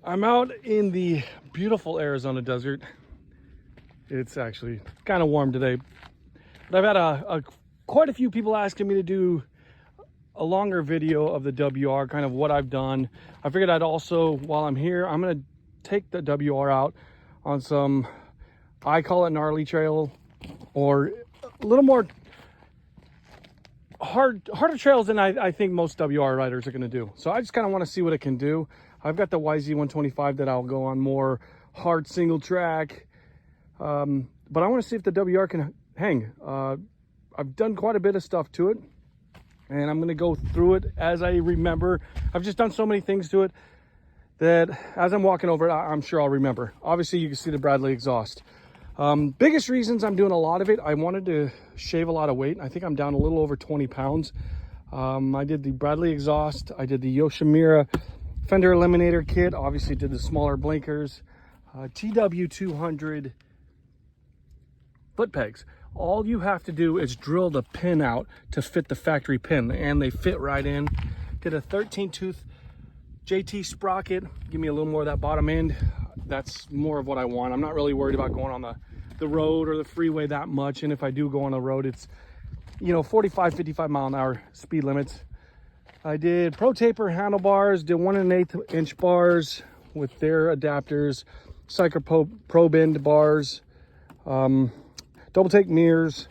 I'm out in the beautiful Arizona desert. It's actually kind of warm today, but I've had quite a few people asking me to do a longer video of the WR, kind of what I've done. I figured I'd also, while I'm here, I'm gonna take the WR out on some, I call it gnarly trail, or a little more harder trails than I think most WR riders are gonna do. So I just kind of want to see what it can do. I've got the YZ125 that I'll go on more hard single track, but I want to see if the WR can hang. I've done quite a bit of stuff to it, and I'm going to go through it as I remember. I've just done so many things to it that as I'm walking over it, I'm sure I'll remember. Obviously, you can see the Bradley exhaust. Biggest reasons I'm doing a lot of it, I wanted to shave a lot of weight. I think I'm down a little over 20 pounds. I did the Bradley exhaust. I did the Yoshimura fender eliminator kit. Obviously did the smaller blinkers. TW200 foot pegs. All you have to do is drill the pin out to fit the factory pin, and they fit right in. Did a 13 tooth JT sprocket. Give me a little more of that bottom end. That's more of what I want. I'm not really worried about going on the road or the freeway that much. And if I do go on the road, it's, you know, 45, 55 mile an hour speed limits. I did Pro Taper handlebars, did 1 1/8 inch bars with their adapters, Cycler Pro Bend bars, double take mirrors.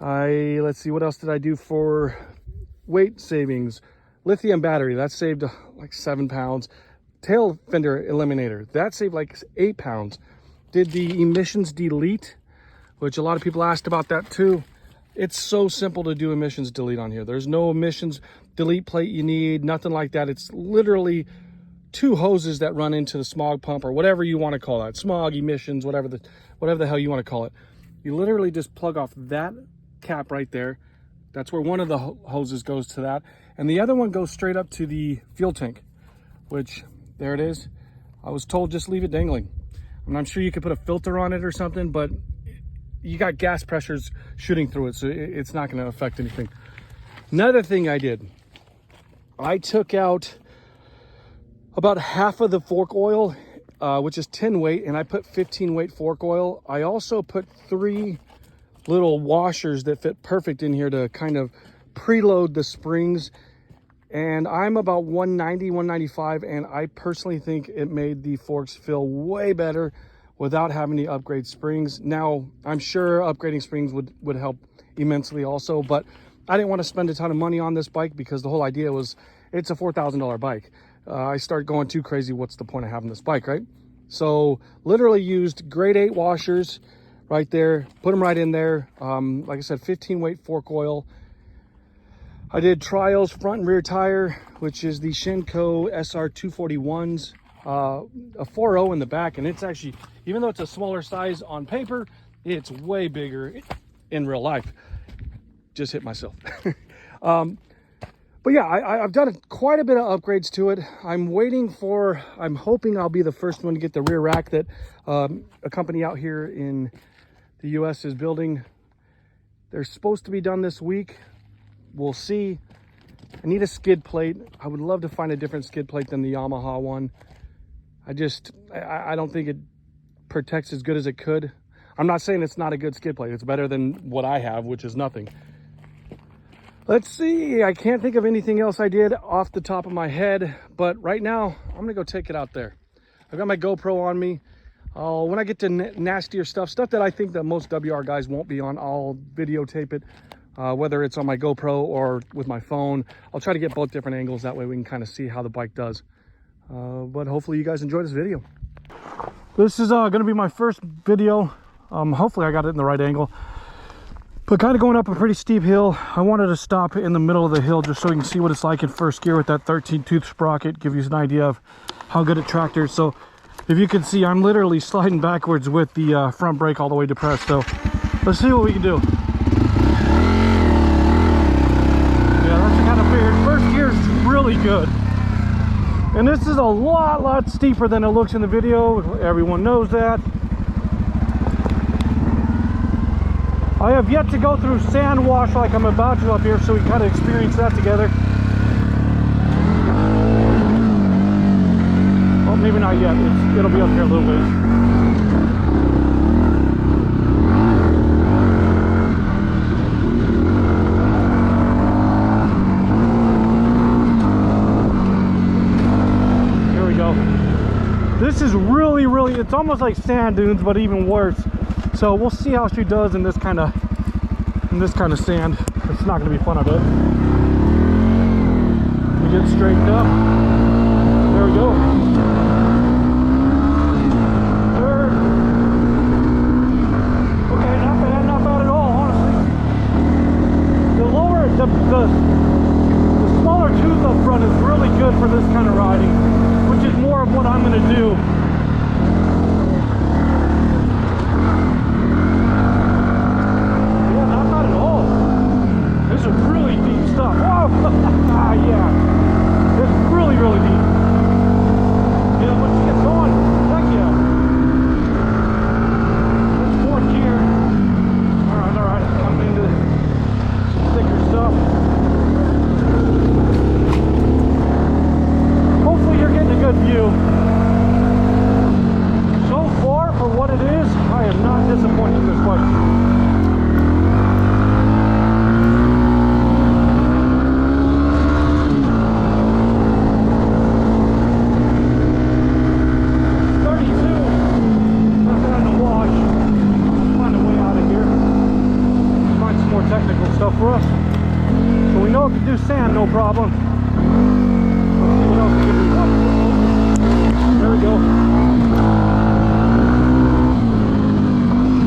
Let's see, what else did I do for weight savings? Lithium battery, that saved like 7 pounds. Tail fender eliminator, that saved like 8 pounds. Did the emissions delete, which a lot of people asked about that too. It's so simple to do emissions delete on here. There's no emissions delete plate you need, nothing like that. It's literally 2 hoses that run into the smog pump, or whatever you want to call that. Smog, emissions, whatever the hell you want to call it. You literally just plug off that cap right there. That's where one of the hoses goes to that. And the other one goes straight up to the fuel tank, which, there it is. I was told just leave it dangling. I'm sure you could put a filter on it or something, but you got gas pressures shooting through it, so it's not going to affect anything. Another thing I did, I took out about half of the fork oil, which is 10 weight, and I put 15 weight fork oil. I also put 3 little washers that fit perfect in here to kind of preload the springs. And I'm about 190, 195, and I personally think it made the forks feel way better without having to upgrade springs. Now, I'm sure upgrading springs would help immensely also, but I didn't want to spend a ton of money on this bike because the whole idea was it's a $4,000 bike. I start going too crazy, what's the point of having this bike, right? So literally used grade 8 washers right there, put them right in there. Like I said, 15 weight fork oil. I did trials front and rear tire, which is the Shinko SR241s, a 4.0 in the back, and it's actually, even though it's a smaller size on paper, it's way bigger in real life. Just hit myself. But yeah, I've done quite a bit of upgrades to it. I'm hoping I'll be the first one to get the rear rack that a company out here in the US is building. They're supposed to be done this week. We'll see. I need a skid plate. I would love to find a different skid plate than the Yamaha one. I don't think it protects as good as it could. I'm not saying it's not a good skid plate. It's better than what I have, which is nothing. Let's see. I can't think of anything else I did off the top of my head, but right now I'm gonna go take it out there. I've got my GoPro on me. When I get to nastier stuff that I think that most WR guys won't be on, I'll videotape it. Whether it's on my GoPro or with my phone. I'll try to get both different angles, that way we can kind of see how the bike does. But hopefully you guys enjoy this video. This is going to be my first video. Hopefully I got it in the right angle. But kind of going up a pretty steep hill. I wanted to stop in the middle of the hill just so you can see what it's like in first gear with that 13 tooth sprocket, give you an idea of how good it tractors. So if you can see, I'm literally sliding backwards with the front brake all the way depressed. So let's see what we can do. First gear is really good, and this is a lot steeper than it looks in the video. Everyone knows that. I have yet to go through sand wash like I'm about to up here, so we kind of experience that together. Oh, maybe not yet. It'll be up here a little bit. Here we go. This is really, it's almost like sand dunes, but even worse. So we'll see how she does in this kind of sand. It's not going to be fun, I bet. We get straightened up. There we go. Third. Okay, not bad at all, honestly. The lower, the smaller tooth up front is really good for this kind of riding, which is more of what I'm going to do. Yeah, it's really deep. Yeah, once you get going, heck yeah. That's fourth gear. Alright, I'm into thicker stuff. Hopefully you're getting a good view. So far, for what it is, I am not disappointed in this bike. 32. Stuff for us, so we know it can do sand, no problem. Let's see what else we can do. There we go.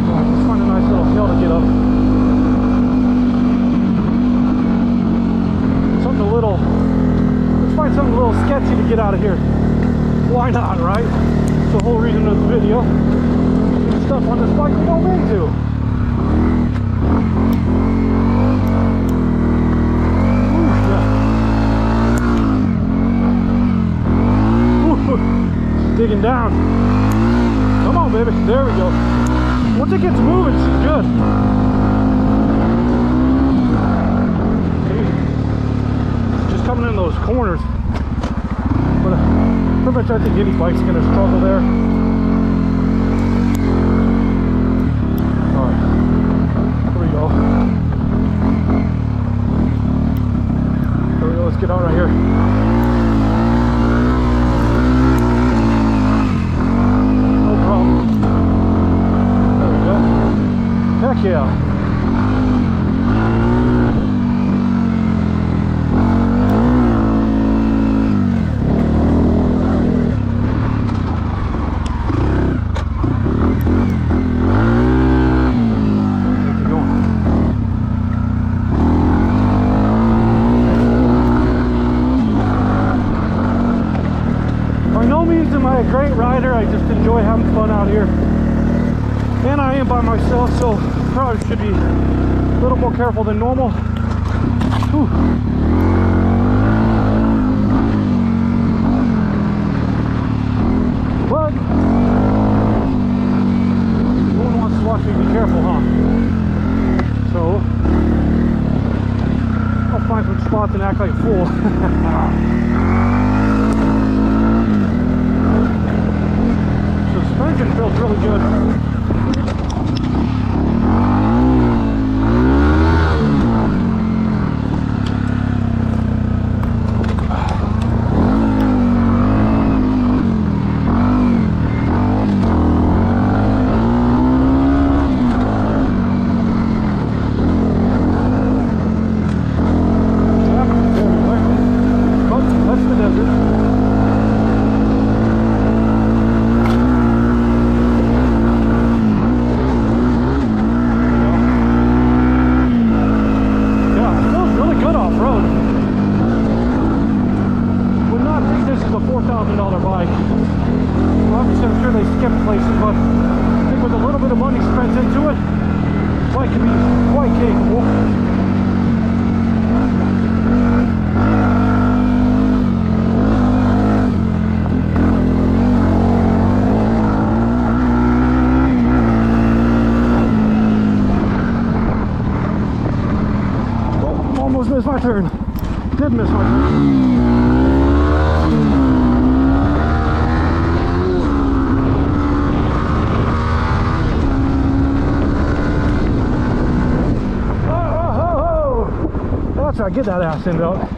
Alright, let's find a nice little hill to get up. Let's find something a little sketchy to get out of here. Why not, right? That's the whole reason of the video. There's stuff on this bike we don't into. Digging down. Come on, baby. There we go. Once it gets moving, she's good. Just coming in those corners. But pretty much I think any bike's going to struggle there. Alright. Here we go. There we go. Let's get out right here. Heck yeah. By no means am I a great rider, I just enjoy having fun out here. And I am by myself, so probably should be a little more careful than normal. Whew. But no one wants to watch me be careful, huh? So I'll find some spots and act like a fool. Suspension feels really good. Bike can be quite capable. Oh, almost missed my turn. Did miss my turn. Watch I get that ass in, though.